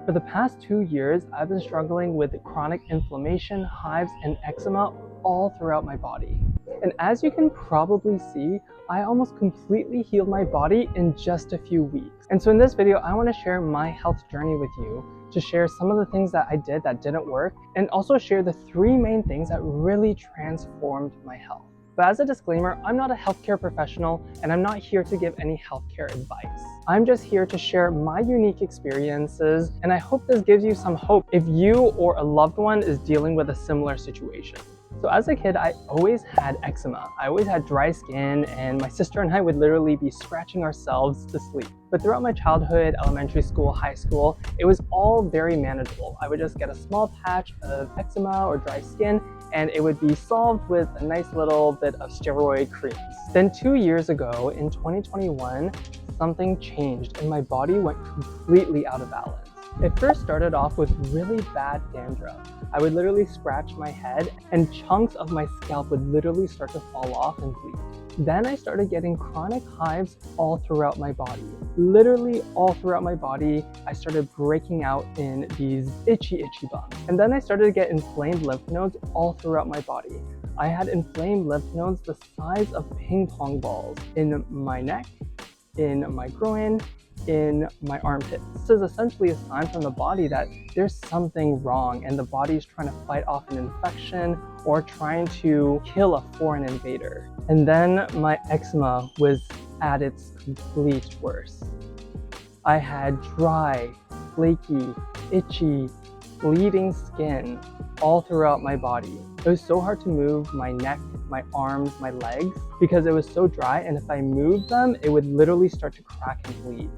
For the past 2 years, I've been struggling with chronic inflammation, hives, and eczema all throughout my body. And as you can probably see, I almost completely healed my body in just a few weeks. And so in this video, I want to share my health journey with you, to share some of the things that I did that didn't work, and also share the 3 main things that really transformed my health. But as a disclaimer, I'm not a healthcare professional and I'm not here to give any healthcare advice. I'm just here to share my unique experiences, and I hope this gives you some hope if you or a loved one is dealing with a similar situation. So as a kid, I always had eczema. I always had dry skin, and my sister and I would literally be scratching ourselves to sleep. But throughout my childhood, elementary school, high school, it was all very manageable. I would just get a small patch of eczema or dry skin, and it would be solved with a nice little bit of steroid creams. Then 2 years ago, in 2021, something changed and my body went completely out of balance. It first started off with really bad dandruff. I would literally scratch my head and chunks of my scalp would literally start to fall off and bleed. Then I started getting chronic hives all throughout my body. Literally all throughout my body, I started breaking out in these itchy bumps. And then I started to get inflamed lymph nodes all throughout my body. I had inflamed lymph nodes the size of ping pong balls in my neck, in my groin, in my armpits. This is essentially a sign from the body that there's something wrong and the body is trying to fight off an infection or trying to kill a foreign invader. And then my eczema was at its complete worst. I had dry, flaky, itchy, bleeding skin all throughout my body. It was so hard to move my neck, my arms, my legs because it was so dry, and if I moved them, it would literally start to crack and bleed.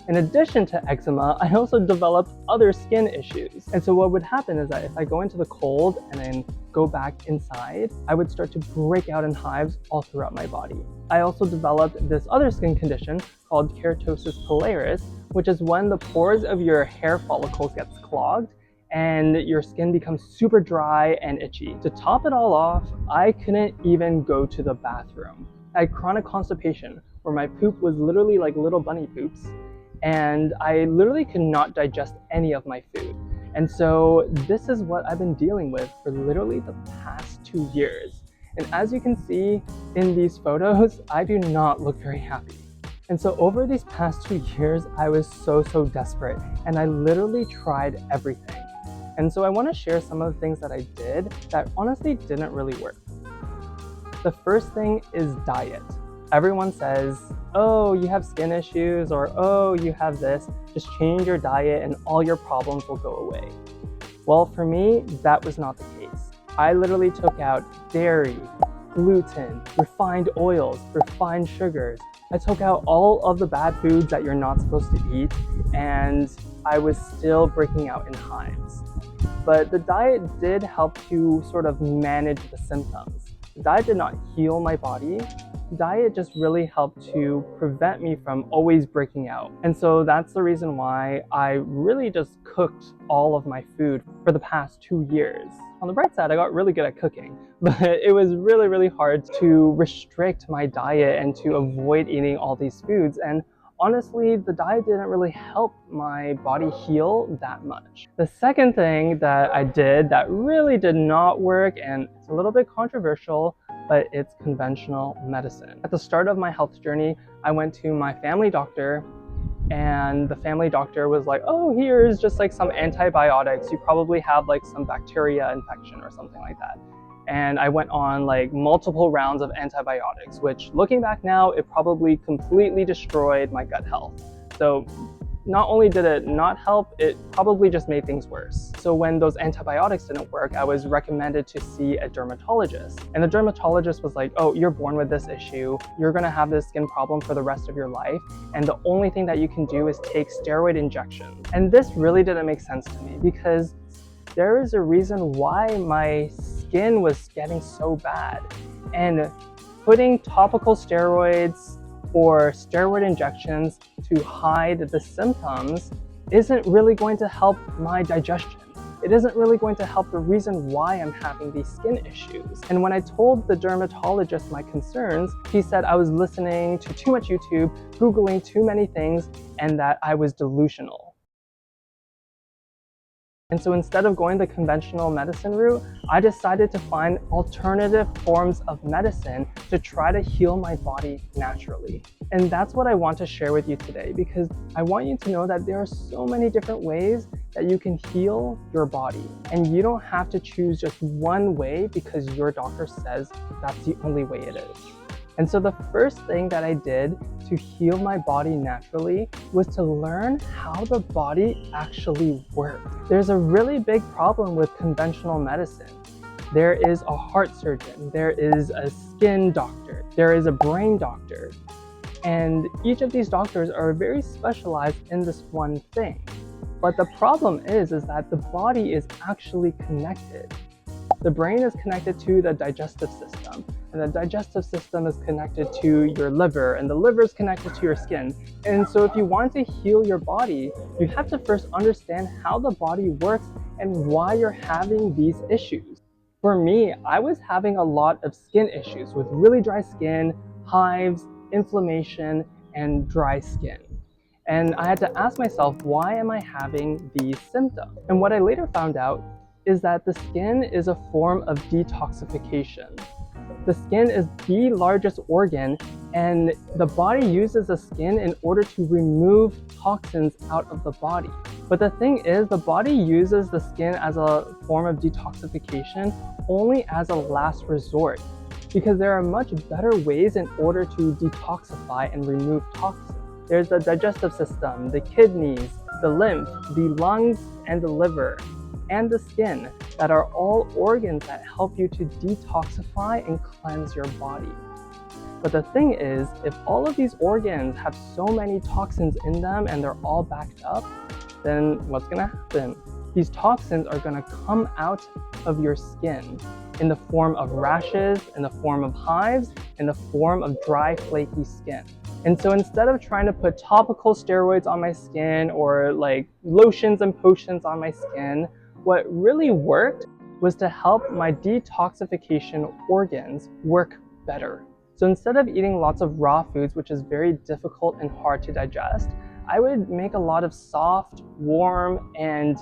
In addition to eczema, I also developed other skin issues. And so what would happen is that if I go into the cold and then go back inside, I would start to break out in hives all throughout my body. I also developed this other skin condition called keratosis pilaris, which is when the pores of your hair follicles gets clogged and your skin becomes super dry and itchy. To top it all off, I couldn't even go to the bathroom. I had chronic constipation where my poop was literally like little bunny poops, and I literally could not digest any of my food. And so this is what I've been dealing with for literally the past 2 years. And as you can see in these photos, I do not look very happy. And so over these past 2 years, I was so desperate, and I literally tried everything. And so I want to share some of the things that I did that honestly didn't really work. The first thing is diet. Everyone says, oh, you have skin issues, or oh, you have this, just change your diet and all your problems will go away. Well, for me, that was not the case. I literally took out dairy, gluten, refined oils, refined sugars. I took out all of the bad foods that you're not supposed to eat, and I was still breaking out in hives. But the diet did help to sort of manage the symptoms. The diet did not heal my body. Diet just really helped to prevent me from always breaking out. And so that's the reason why I really just cooked all of my food for the past 2 years. On the bright side, I got really good at cooking, but it was really hard to restrict my diet and to avoid eating all these foods. And honestly, the diet didn't really help my body heal that much. The second thing that I did that really did not work, and it's a little bit controversial, but it's conventional medicine. At the start of my health journey, I went to my family doctor, and the family doctor was like, oh, here's just like some antibiotics. You probably have like some bacteria infection or something like that. And I went on like multiple rounds of antibiotics, which looking back now, it probably completely destroyed my gut health. So not only did it not help, it probably just made things worse. So when those antibiotics didn't work, I was recommended to see a dermatologist. And the dermatologist was like, oh, you're born with this issue. You're gonna have this skin problem for the rest of your life. And the only thing that you can do is take steroid injections. And this really didn't make sense to me because there is a reason why my skin was getting so bad. And putting topical steroids or steroid injections to hide the symptoms isn't really going to help my digestion. It isn't really going to help the reason why I'm having these skin issues. And when I told the dermatologist my concerns, he said I was listening to too much YouTube, Googling too many things, and that I was delusional. And so instead of going the conventional medicine route, I decided to find alternative forms of medicine to try to heal my body naturally. And that's what I want to share with you today, because I want you to know that there are so many different ways that you can heal your body. And you don't have to choose just one way because your doctor says that's the only way it is. And so the first thing that I did to heal my body naturally was to learn how the body actually works. There's a really big problem with conventional medicine. There is a heart surgeon, there is a skin doctor, there is a brain doctor, and each of these doctors are very specialized in this one thing. But the problem is that the body is actually connected. The brain is connected to the digestive system, and the digestive system is connected to your liver, and the liver is connected to your skin. And so if you want to heal your body, you have to first understand how the body works and why you're having these issues. For me, I was having a lot of skin issues with really dry skin, hives, inflammation, and dry skin. And I had to ask myself, why am I having these symptoms? And what I later found out is that the skin is a form of detoxification. The skin is the largest organ, and the body uses the skin in order to remove toxins out of the body. But the thing is, the body uses the skin as a form of detoxification only as a last resort, because there are much better ways in order to detoxify and remove toxins. There's the digestive system, the kidneys, the lymph, the lungs, and the liver, and the skin, that are all organs that help you to detoxify and cleanse your body. But the thing is, if all of these organs have so many toxins in them and they're all backed up, then what's gonna happen? These toxins are gonna come out of your skin in the form of rashes, in the form of hives, in the form of dry, flaky skin. And so instead of trying to put topical steroids on my skin or like lotions and potions on my skin, what really worked was to help my detoxification organs work better. So instead of eating lots of raw foods, which is very difficult and hard to digest, I would make a lot of soft, warm, and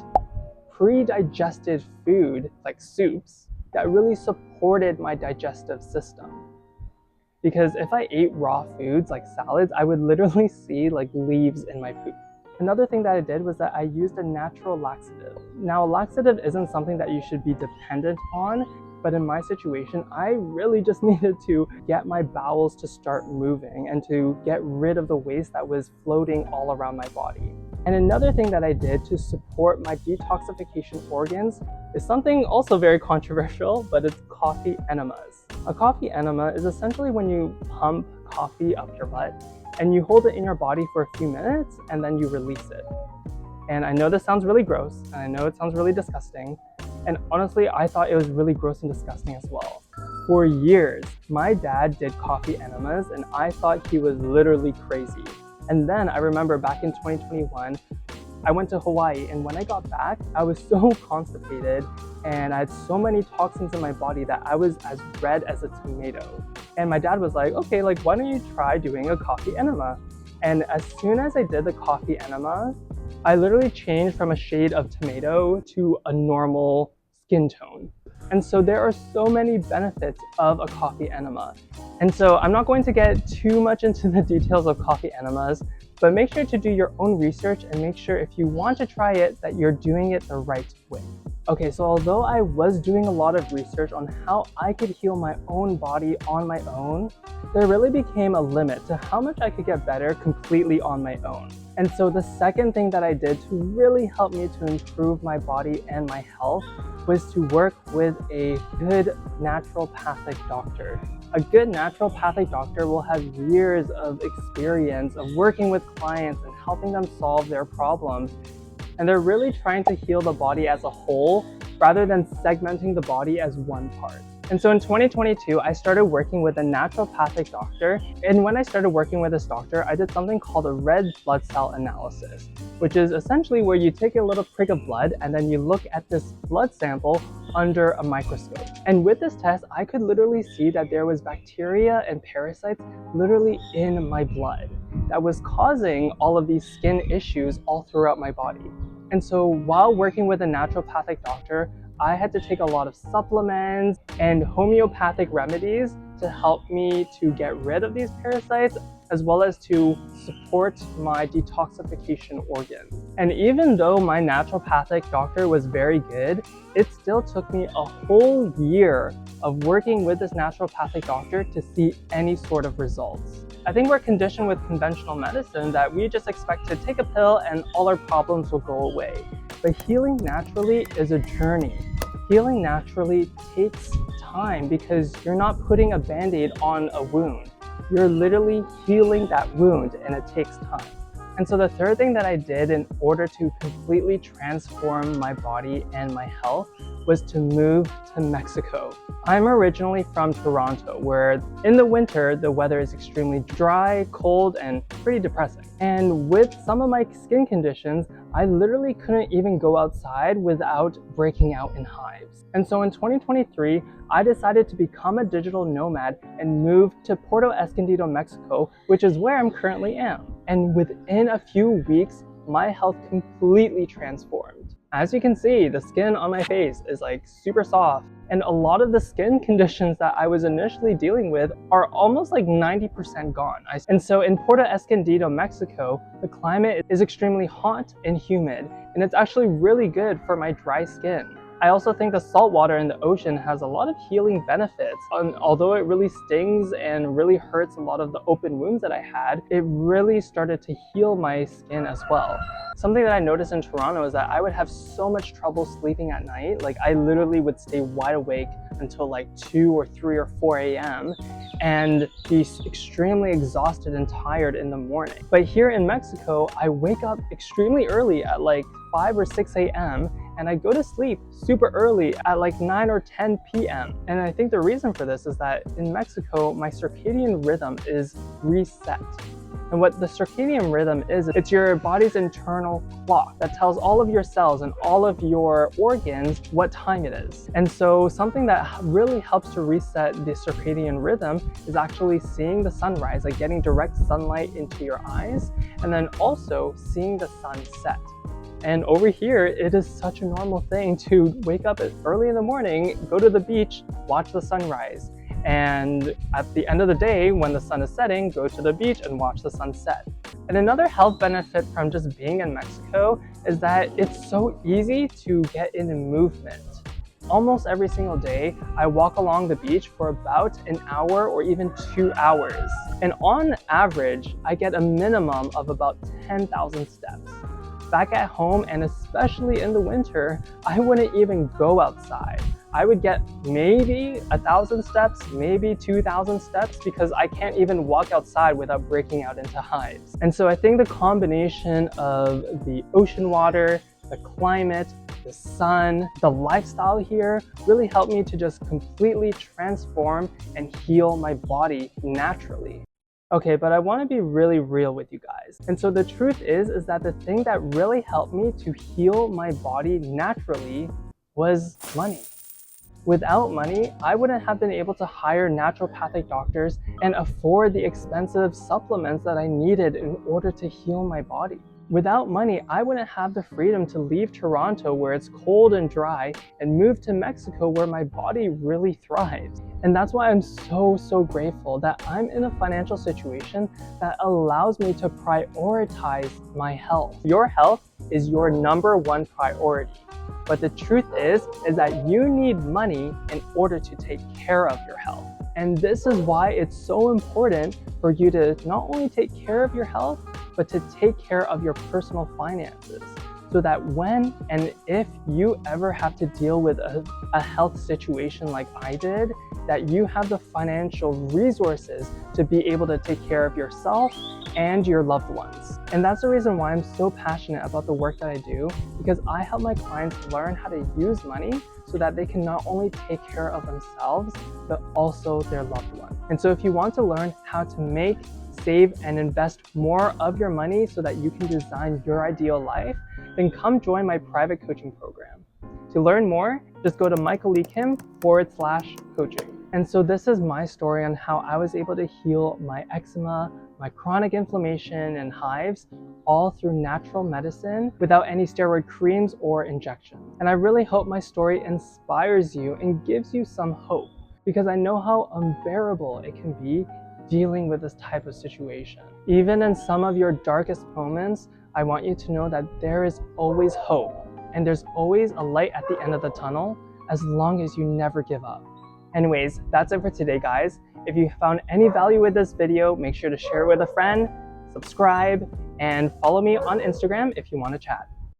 pre-digested food, like soups, that really supported my digestive system. Because if I ate raw foods like salads, I would literally see like leaves in my poop. Another thing that I did was that I used a natural laxative. Now, a laxative isn't something that you should be dependent on, but in my situation, I really just needed to get my bowels to start moving and to get rid of the waste that was floating all around my body. And another thing that I did to support my detoxification organs is something also very controversial, but it's coffee enemas. A coffee enema is essentially when you pump coffee up your butt and you hold it in your body for a few minutes and then you release it. And I know this sounds really gross, and I know it sounds really disgusting, and honestly, I thought it was really gross and disgusting as well. For years, my dad did coffee enemas, and I thought he was literally crazy. And then I remember back in 2021, I went to Hawaii, and when I got back, I was so constipated and I had so many toxins in my body that I was as red as a tomato. And my dad was like, okay, like, why don't you try doing a coffee enema? And as soon as I did the coffee enema, I literally changed from a shade of tomato to a normal skin tone. And so there are so many benefits of a coffee enema. And so I'm not going to get too much into the details of coffee enemas, but make sure to do your own research and make sure if you want to try it, that you're doing it the right way. Okay, so although I was doing a lot of research on how I could heal my own body on my own, there really became a limit to how much I could get better completely on my own. And so the second thing that I did to really help me to improve my body and my health was to work with a good naturopathic doctor. A good naturopathic doctor will have years of experience of working with clients and helping them solve their problems. And they're really trying to heal the body as a whole rather than segmenting the body as one part. And so in 2022, I started working with a naturopathic doctor. And when I started working with this doctor, I did something called a red blood cell analysis, which is essentially where you take a little prick of blood and then you look at this blood sample under a microscope. And with this test, I could literally see that there was bacteria and parasites literally in my blood. that was causing all of these skin issues all throughout my body. And so while working with a naturopathic doctor, I had to take a lot of supplements and homeopathic remedies to help me to get rid of these parasites, as well as to support my detoxification organ. And even though my naturopathic doctor was very good, it still took me a whole year of working with this naturopathic doctor to see any sort of results. I think we're conditioned with conventional medicine that we just expect to take a pill and all our problems will go away. But healing naturally is a journey. Healing naturally takes time because you're not putting a band-aid on a wound. You're literally healing that wound, and it takes time. And so the third thing that I did in order to completely transform my body and my health was to move to Mexico. I'm originally from Toronto, where in the winter, the weather is extremely dry, cold, and pretty depressing. And with some of my skin conditions, I literally couldn't even go outside without breaking out in hives. And so in 2023, I decided to become a digital nomad and move to Puerto Escondido, Mexico, which is where I'm currently am. And within a few weeks, my health completely transformed. As you can see, the skin on my face is like super soft. And a lot of the skin conditions that I was initially dealing with are almost like 90% gone. And so in Puerto Escondido, Mexico, the climate is extremely hot and humid, and it's actually really good for my dry skin. I also think the salt water in the ocean has a lot of healing benefits. Although it really stings and really hurts a lot of the open wounds that I had, it really started to heal my skin as well. Something that I noticed in Toronto is that I would have so much trouble sleeping at night. Like I literally would stay wide awake until like 2 or 3 or 4 a.m. and be extremely exhausted and tired in the morning. But here in Mexico, I wake up extremely early at like 5 or 6 a.m. and I go to sleep super early at like 9 or 10 p.m. And I think the reason for this is that in Mexico, my circadian rhythm is reset. And what the circadian rhythm is, it's your body's internal clock that tells all of your cells and all of your organs what time it is. And so something that really helps to reset the circadian rhythm is actually seeing the sunrise, like getting direct sunlight into your eyes, and then also seeing the sun set. And over here, it is such a normal thing to wake up early in the morning, go to the beach, watch the sunrise. And at the end of the day, when the sun is setting, go to the beach and watch the sunset. And another health benefit from just being in Mexico is that it's so easy to get into movement. Almost every single day, I walk along the beach for about an hour or even 2 hours. And on average, I get a minimum of about 10,000 steps. Back at home, and especially in the winter, I wouldn't even go outside. I would get maybe 1,000 steps, maybe 2,000 steps, because I can't even walk outside without breaking out into hives. And so I think the combination of the ocean water, the climate, the sun, the lifestyle here really helped me to just completely transform and heal my body naturally. Okay, but I want to be really real with you guys. And so the truth is that the thing that really helped me to heal my body naturally was money. Without money, I wouldn't have been able to hire naturopathic doctors and afford the expensive supplements that I needed in order to heal my body. Without money, I wouldn't have the freedom to leave Toronto where it's cold and dry and move to Mexico where my body really thrives. And that's why I'm so grateful that I'm in a financial situation that allows me to prioritize my health. Your health is your #1 priority. But the truth is that you need money in order to take care of your health. And this is why it's so important for you to not only take care of your health, but to take care of your personal finances. So that when and if you ever have to deal with a health situation like I did, that you have the financial resources to be able to take care of yourself and your loved ones. And that's the reason why I'm so passionate about the work that I do, because I help my clients learn how to use money so that they can not only take care of themselves, but also their loved ones. And so if you want to learn how to make, save, and invest more of your money so that you can design your ideal life, then come join my private coaching program. To learn more, just go to michaelleekim.com/coaching. And so this is my story on how I was able to heal my eczema, my chronic inflammation and hives all through natural medicine without any steroid creams or injections. And I really hope my story inspires you and gives you some hope, because I know how unbearable it can be dealing with this type of situation. Even in some of your darkest moments, I want you to know that there is always hope, and there's always a light at the end of the tunnel, as long as you never give up. Anyways, that's it for today, guys. If you found any value with this video, make sure to share it with a friend, subscribe, and follow me on Instagram if you want to chat.